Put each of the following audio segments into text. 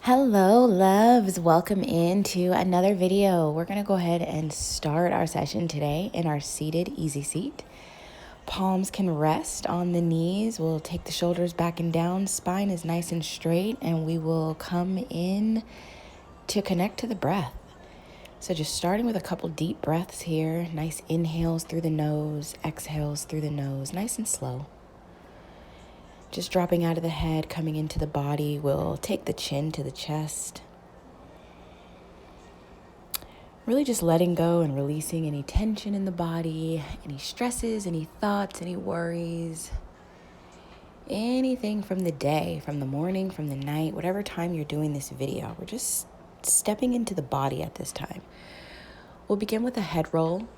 Hello, loves. Welcome into another video. We're going to go ahead and start our session today in our seated easy seat. Palms can rest on the knees. We'll take the shoulders back and down. Spine is nice and straight, and we will come in to connect to the breath. So just starting with a couple deep breaths here. Nice inhales through the nose, exhales through the nose, nice and slow. Just dropping out of the head, coming into the body. We'll take the chin to the chest. Really just letting go and releasing any tension in the body, any stresses, any thoughts, any worries, anything from the day, from the morning, from the night, whatever time you're doing this video. We're just stepping into the body at this time. We'll begin with a head roll.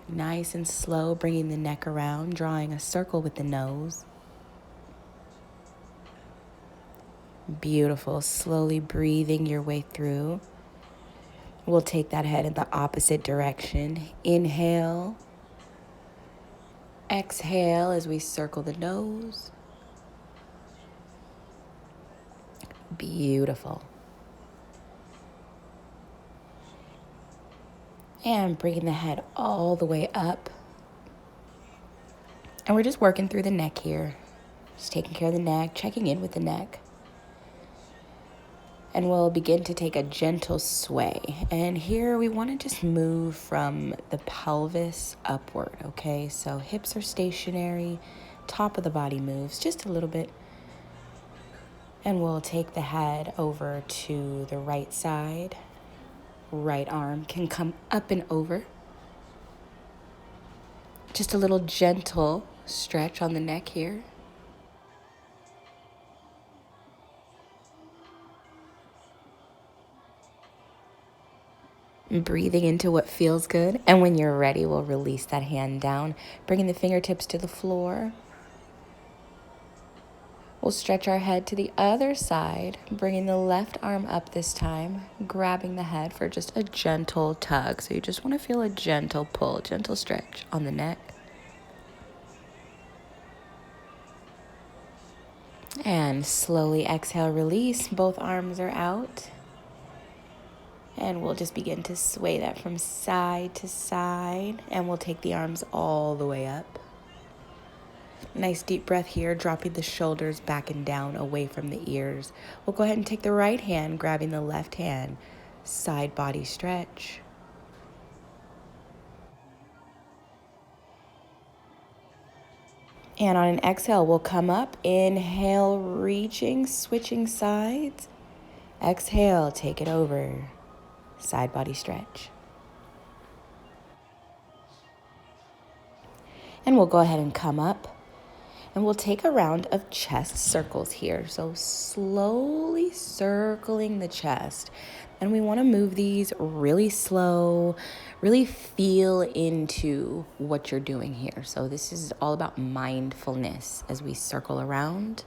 Nice and slow, bringing the neck around, drawing a circle with the nose. Beautiful. Slowly breathing your way through. We'll take that head in the opposite direction. Inhale. Exhale as we circle the nose. Beautiful. And bringing the head all the way up. And we're just working through the neck here. Just taking care of the neck, checking in with the neck. And we'll begin to take a gentle sway. And here we want to just move from the pelvis upward, okay? So hips are stationary, top of the body moves just a little bit. And we'll take the head over to the right side. Right arm can come up and over. Just a little gentle stretch on the neck here. Breathing into what feels good. And when you're ready, we'll release that hand down, bringing the fingertips to the floor. We'll stretch our head to the other side, bringing the left arm up this time, grabbing the head for just a gentle tug. So you just want to feel a gentle pull, gentle stretch on the neck. And slowly exhale, release. Both arms are out. And we'll just begin to sway that from side to side. And we'll take the arms all the way up. Nice deep breath here, dropping the shoulders back and down away from the ears. We'll go ahead and take the right hand, grabbing the left hand. Side body stretch. And on an exhale, we'll come up. Inhale, reaching, switching sides. Exhale, take it over. Side body stretch. And we'll go ahead and come up. And we'll take a round of chest circles here. So slowly circling the chest. And we want to move these really slow, really feel into what you're doing here. So this is all about mindfulness as we circle around.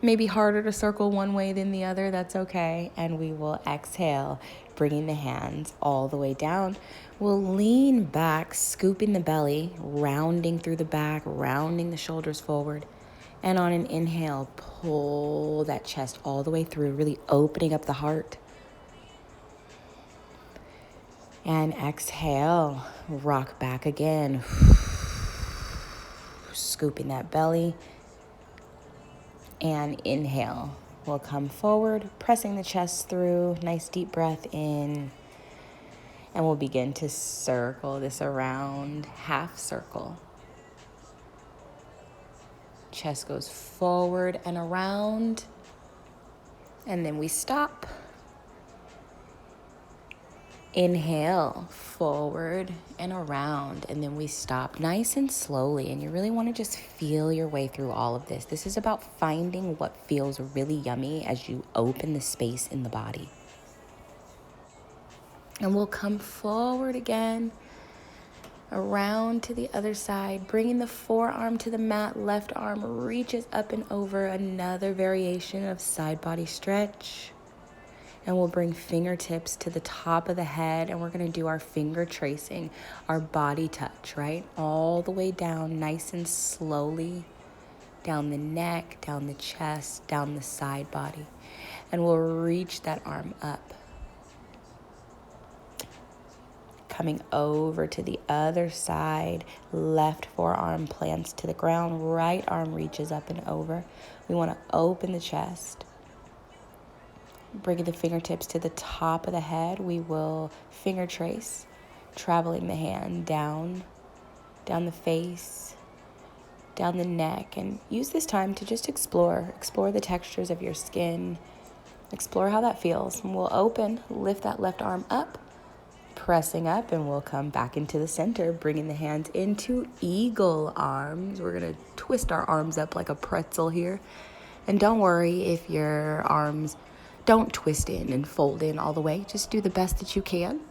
Maybe harder to circle one way than the other, that's okay. And we will exhale, bringing the hands all the way down. We'll lean back, scooping the belly, rounding through the back, rounding the shoulders forward. And on an inhale, pull that chest all the way through, really opening up the heart. And exhale, rock back again. Scooping that belly. And inhale, we'll come forward, pressing the chest through, nice deep breath in, and we'll begin to circle this around, half circle. Chest goes forward and around, and then we stop. Inhale, forward and around, and then we stop nice and slowly. And you really want to just feel your way through all of this. This is about finding what feels really yummy as you open the space in the body. And we'll come forward again, around to the other side, bringing the forearm to the mat. Left arm reaches up and over, another variation of side body stretch. And we'll bring fingertips to the top of the head, and we're going to do our finger tracing, our body touch, right? All the way down, nice and slowly, down the neck, down the chest, down the side body. And we'll reach that arm up. Coming over to the other side, left forearm plants to the ground, right arm reaches up and over. We want to open the chest. Bringing the fingertips to the top of the head, we will finger trace, traveling the hand down the face, down the neck, and use this time to just explore the textures of your skin, explore how that feels. And we'll open, lift that left arm up, pressing up, and we'll come back into the center, bringing the hands into eagle arms. We're going to twist our arms up like a pretzel here. And don't worry if your arms don't twist in and fold in all the way. Just do the best that you can.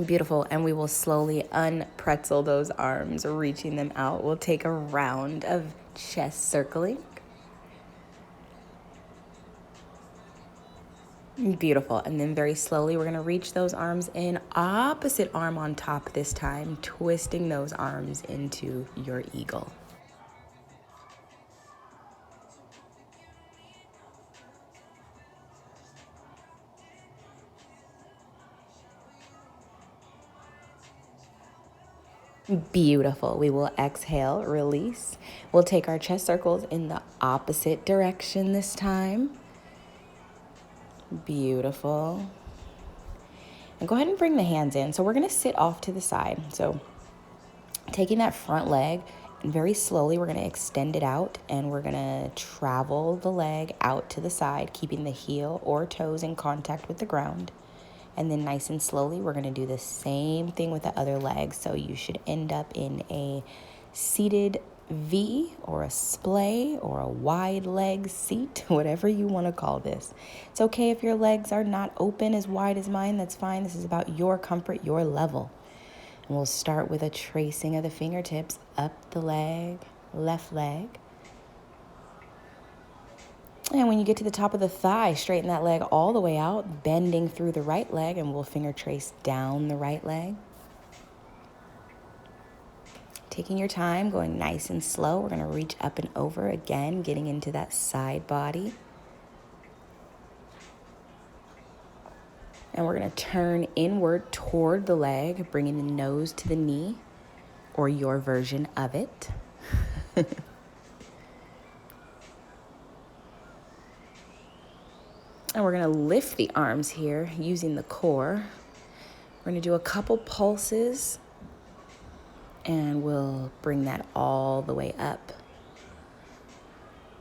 Beautiful. And we will slowly unpretzel those arms, reaching them out. We'll take a round of chest circling. Beautiful. And then very slowly, we're going to reach those arms in, opposite arm on top this time, twisting those arms into your eagle. Beautiful. We will exhale, release. We'll take our chest circles in the opposite direction this time. Beautiful. And go ahead and bring the hands in. So we're going to sit off to the side. So taking that front leg, and very slowly we're going to extend it out, and we're going to travel the leg out to the side, keeping the heel or toes in contact with the ground. And then nice and slowly, we're going to do the same thing with the other leg. So you should end up in a seated V or a splay or a wide leg seat, whatever you want to call this. It's okay if your legs are not open as wide as mine. That's fine. This is about your comfort, your level. And we'll start with a tracing of the fingertips up the leg, left leg. And when you get to the top of the thigh, straighten that leg all the way out, bending through the right leg, and we'll finger trace down the right leg. Taking your time, going nice and slow. We're going to reach up and over again, getting into that side body. And we're going to turn inward toward the leg, bringing the nose to the knee, or your version of it. And we're going to lift the arms here using the core. We're going to do a couple pulses, and we'll bring that all the way up.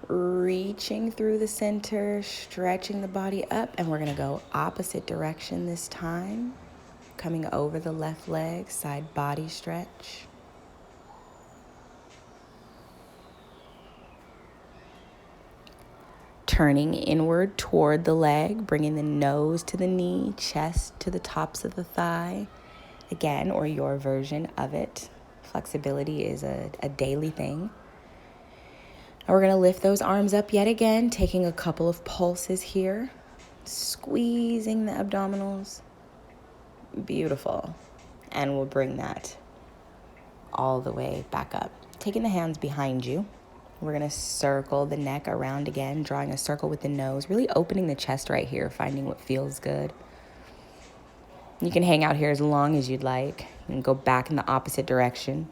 Reaching through the center, stretching the body up, and we're going to go opposite direction this time. Coming over the left leg, side body stretch. Turning inward toward the leg, bringing the nose to the knee, chest to the tops of the thigh. Again, or your version of it. Flexibility is a daily thing. And we're going to lift those arms up yet again, taking a couple of pulses here. Squeezing the abdominals. Beautiful. And we'll bring that all the way back up. Taking the hands behind you. We're going to circle the neck around again, drawing a circle with the nose, really opening the chest right here, finding what feels good. You can hang out here as long as you'd like and go back in the opposite direction.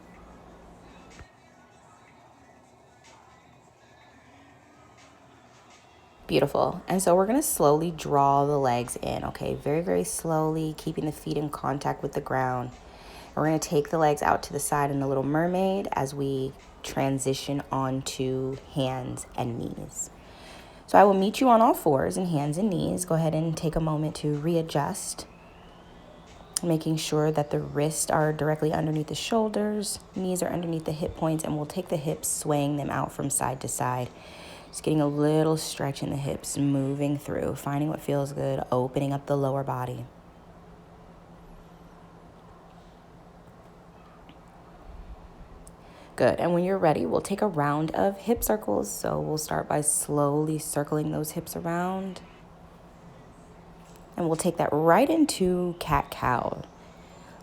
Beautiful. And so we're going to slowly draw the legs in, okay? Very, very slowly, keeping the feet in contact with the ground. And we're going to take the legs out to the side in the little mermaid as we transition onto hands and knees. So I will meet you on all fours in hands and knees. Go ahead and take a moment to readjust, making sure that the wrists are directly underneath the shoulders, knees are underneath the hip points, and we'll take the hips, swaying them out from side to side. Just getting a little stretch in the hips, moving through, finding what feels good, opening up the lower body. Good. And when you're ready, we'll take a round of hip circles. So we'll start by slowly circling those hips around. And we'll take that right into cat-cow.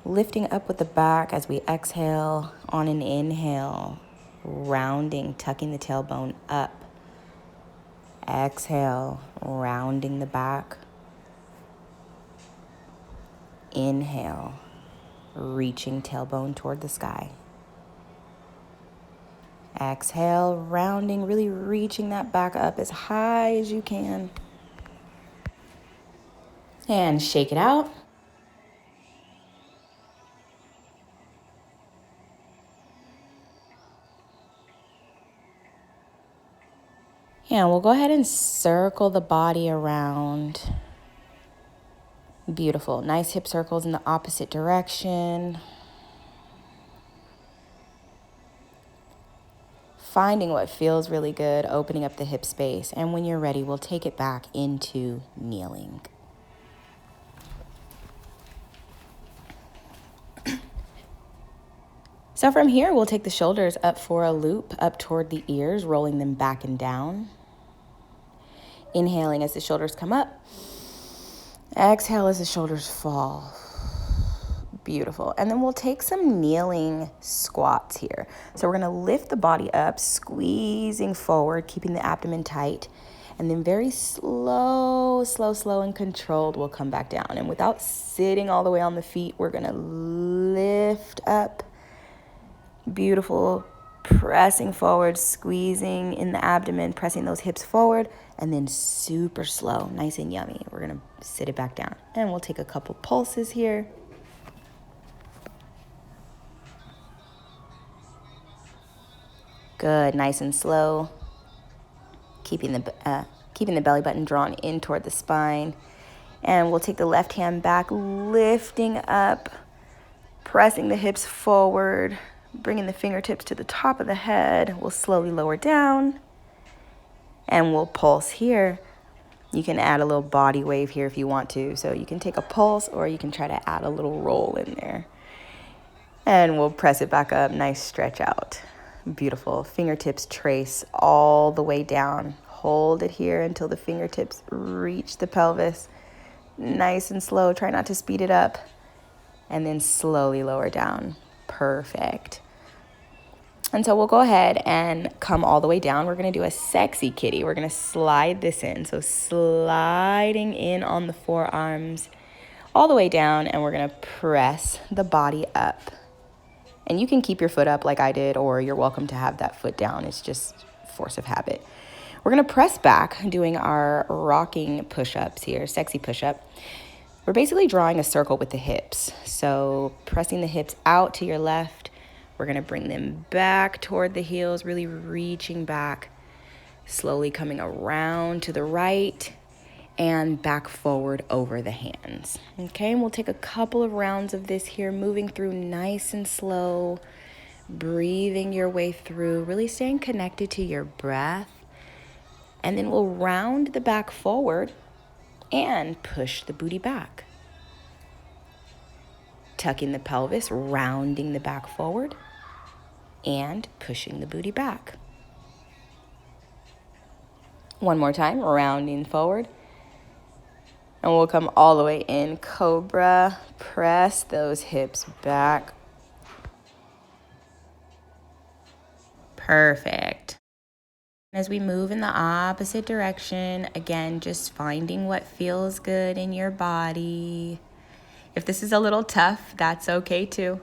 Lifting up with the back as we exhale. On an inhale, rounding, tucking the tailbone up. Exhale, rounding the back. Inhale, reaching tailbone toward the sky. Exhale, rounding, really reaching that back up as high as you can. And shake it out. And we'll go ahead and circle the body around. Beautiful. Nice hip circles in the opposite direction. Finding what feels really good, opening up the hip space. And when you're ready, we'll take it back into kneeling. So from here, we'll take the shoulders up for a loop, up toward the ears, rolling them back and down. Inhaling as the shoulders come up. Exhale as the shoulders fall. Beautiful. And then we'll take some kneeling squats here. So we're going to lift the body up, squeezing forward, keeping the abdomen tight. And then very slow and controlled, we'll come back down. And without sitting all the way on the feet, we're going to lift up. Beautiful. Pressing forward, squeezing in the abdomen, pressing those hips forward, and then super slow, nice and yummy. We're going to sit it back down. And we'll take a couple pulses here. Good, nice and slow. Keeping the belly button drawn in toward the spine. And we'll take the left hand back, lifting up, pressing the hips forward, bringing the fingertips to the top of the head. We'll slowly lower down. And we'll pulse here. You can add a little body wave here if you want to. So you can take a pulse or you can try to add a little roll in there. And we'll press it back up, nice stretch out. Beautiful. Fingertips trace all the way down. Hold it here until the fingertips reach the pelvis. Nice and slow. Try not to speed it up. And then slowly lower down. Perfect. And so we'll go ahead and come all the way down. We're going to do a sexy kitty. We're going to slide this in. So sliding in on the forearms all the way down, and we're going to press the body up. And you can keep your foot up like I did, or you're welcome to have that foot down. It's just force of habit. We're going to press back, doing our rocking push-ups here, sexy push-up. We're basically drawing a circle with the hips. So pressing the hips out to your left. We're going to bring them back toward the heels, really reaching back, slowly coming around to the right and back forward over the hands. Okay, and we'll take a couple of rounds of this here, moving through nice and slow, breathing your way through, really staying connected to your breath. And then we'll round the back forward and push the booty back. Tucking the pelvis, rounding the back forward, and pushing the booty back. One more time, rounding forward. And we'll come all the way in, cobra. Press those hips back. Perfect. As we move in the opposite direction, again, just finding what feels good in your body. If this is a little tough, that's okay too.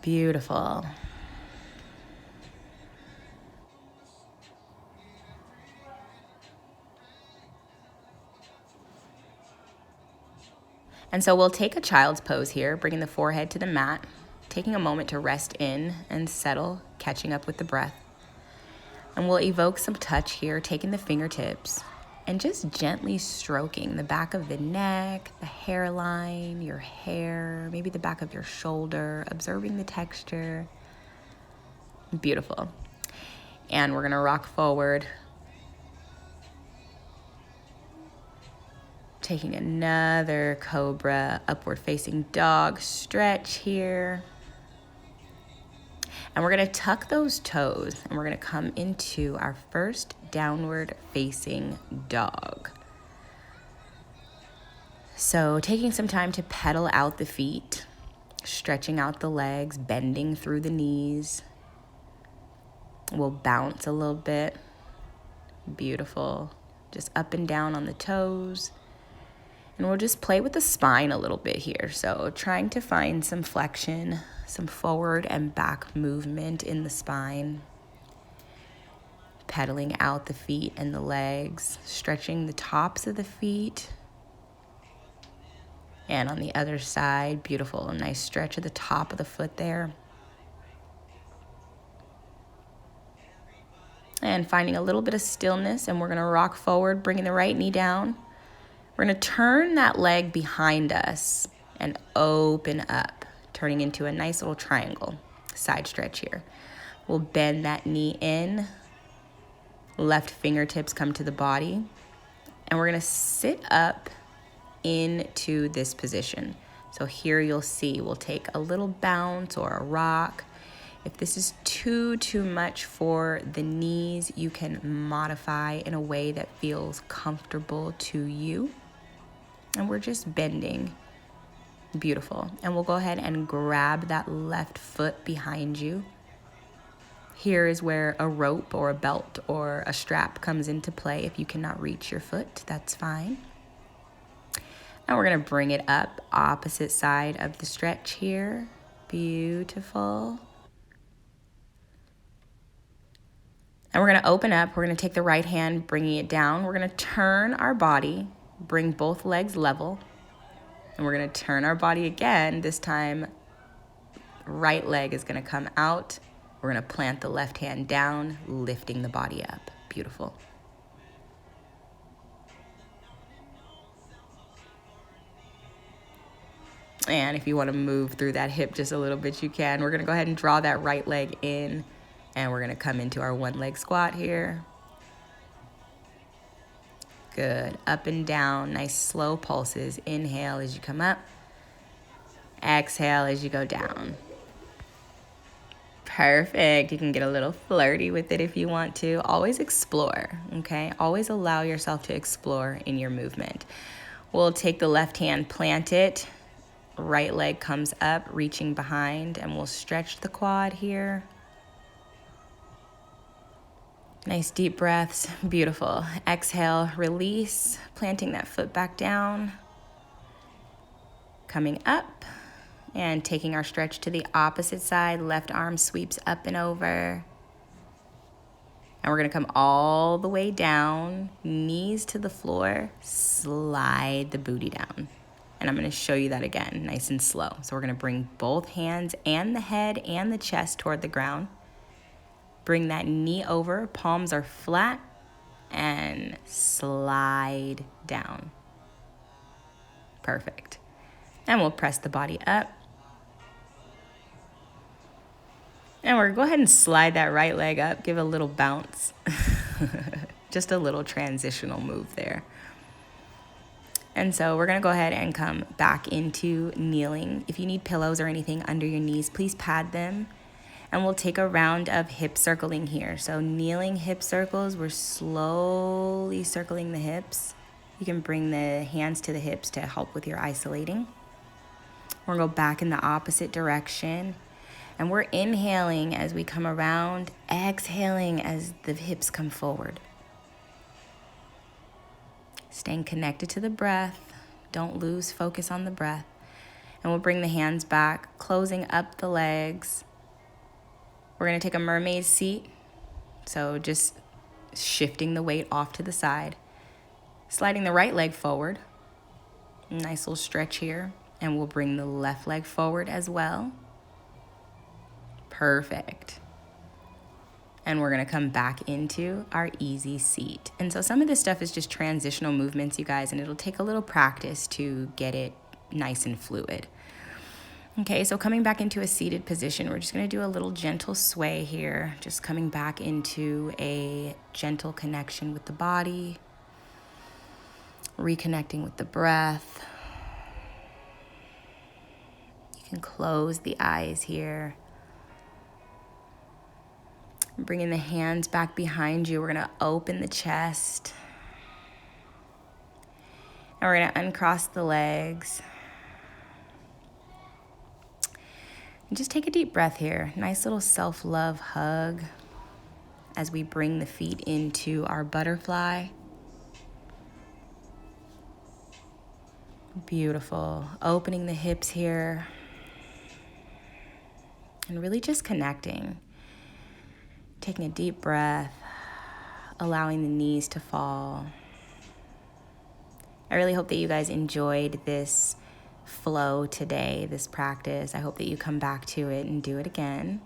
Beautiful. And so we'll take a child's pose here, bringing the forehead to the mat, taking a moment to rest in and settle, catching up with the breath. And we'll evoke some touch here, taking the fingertips and just gently stroking the back of the neck, the hairline, your hair, maybe the back of your shoulder, observing the texture. Beautiful. And we're going to rock forward. Taking another cobra, upward facing dog stretch here. And we're going to tuck those toes and we're going to come into our first downward facing dog. So taking some time to pedal out the feet, stretching out the legs, bending through the knees. We'll bounce a little bit. Beautiful. Just up and down on the toes. And we'll just play with the spine a little bit here. So trying to find some flexion, some forward and back movement in the spine. Pedaling out the feet and the legs, stretching the tops of the feet. And on the other side, beautiful, a nice stretch of the top of the foot there. And finding a little bit of stillness, and we're gonna rock forward, bringing the right knee down. We're gonna turn that leg behind us and open up, turning into a nice little triangle, side stretch here. We'll bend that knee in, left fingertips come to the body, and we're gonna sit up into this position. So here you'll see, we'll take a little bounce or a rock. If this is too much for the knees, you can modify in a way that feels comfortable to you. And we're just bending. Beautiful. And we'll go ahead and grab that left foot behind you. Here is where a rope or a belt or a strap comes into play. If you cannot reach your foot, that's fine. And we're gonna bring it up, opposite side of the stretch here. Beautiful. And we're gonna open up, we're gonna take the right hand, bringing it down. We're gonna turn our body, bring both legs level. And we're gonna turn our body again. This time, right leg is gonna come out. We're gonna plant the left hand down, lifting the body up. Beautiful. And if you wanna move through that hip just a little bit, you can. We're gonna go ahead and draw that right leg in, and we're gonna come into our one leg squat here. Good, up and down, nice slow pulses. Inhale as you come up. Exhale as you go down. Perfect. You can get a little flirty with it if you want to. Always explore, okay? Always allow yourself to explore in your movement. We'll take the left hand, plant it. Right leg comes up, reaching behind, and we'll stretch the quad here. Nice deep breaths. Beautiful. Exhale, release, planting that foot back down. Coming up. And taking our stretch to the opposite side, left arm sweeps up and over. And we're gonna come all the way down, knees to the floor, slide the booty down. And I'm gonna show you that again, nice and slow. So we're gonna bring both hands and the head and the chest toward the ground. Bring that knee over, palms are flat, and slide down. Perfect. And we'll press the body up. And we're gonna go ahead and slide that right leg up, give a little bounce. Just a little transitional move there. And so we're gonna go ahead and come back into kneeling. If you need pillows or anything under your knees, please pad them. And we'll take a round of hip circling here. So kneeling hip circles, we're slowly circling the hips. You can bring the hands to the hips to help with your isolating. We're gonna go back in the opposite direction. And we're inhaling as we come around, exhaling as the hips come forward. Staying connected to the breath. Don't lose focus on the breath. And we'll bring the hands back, closing up the legs. We're gonna take a mermaid seat. So just shifting the weight off to the side. Sliding the right leg forward. Nice little stretch here. And we'll bring the left leg forward as well. Perfect. And we're gonna come back into our easy seat. And so some of this stuff is just transitional movements, you guys, and it'll take a little practice to get it nice and fluid. Okay, so coming back into a seated position, we're just gonna do a little gentle sway here, just coming back into a gentle connection with the body, reconnecting with the breath. You can close the eyes here. Bringing the hands back behind you, we're gonna open the chest. And we're going to uncross the legs. And just take a deep breath here. Nice little self-love hug as we bring the feet into our butterfly. Beautiful. Opening the hips here. And really just connecting. Taking a deep breath. Allowing the knees to fall. I really hope that you guys enjoyed this flow today, this practice. I hope that you come back to it and do it again.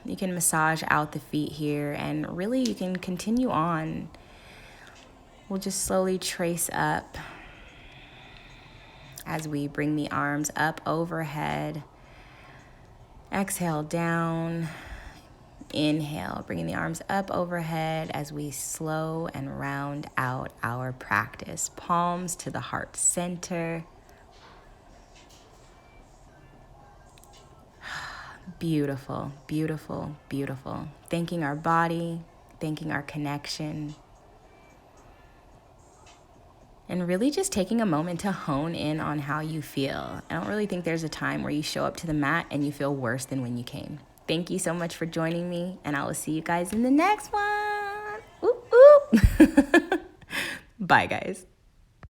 You can massage out the feet here, and really you can continue on. We'll just slowly trace up as we bring the arms up overhead. Exhale down. Inhale, bringing the arms up overhead as we slow and round out our practice. Palms to the heart center. Beautiful, beautiful, beautiful. Thanking our body, thanking our connection. And really just taking a moment to hone in on how you feel. I don't really think there's a time where you show up to the mat and you feel worse than when you came. Thank you so much for joining me, and I will see you guys in the next one. Ooh, ooh. Bye, guys.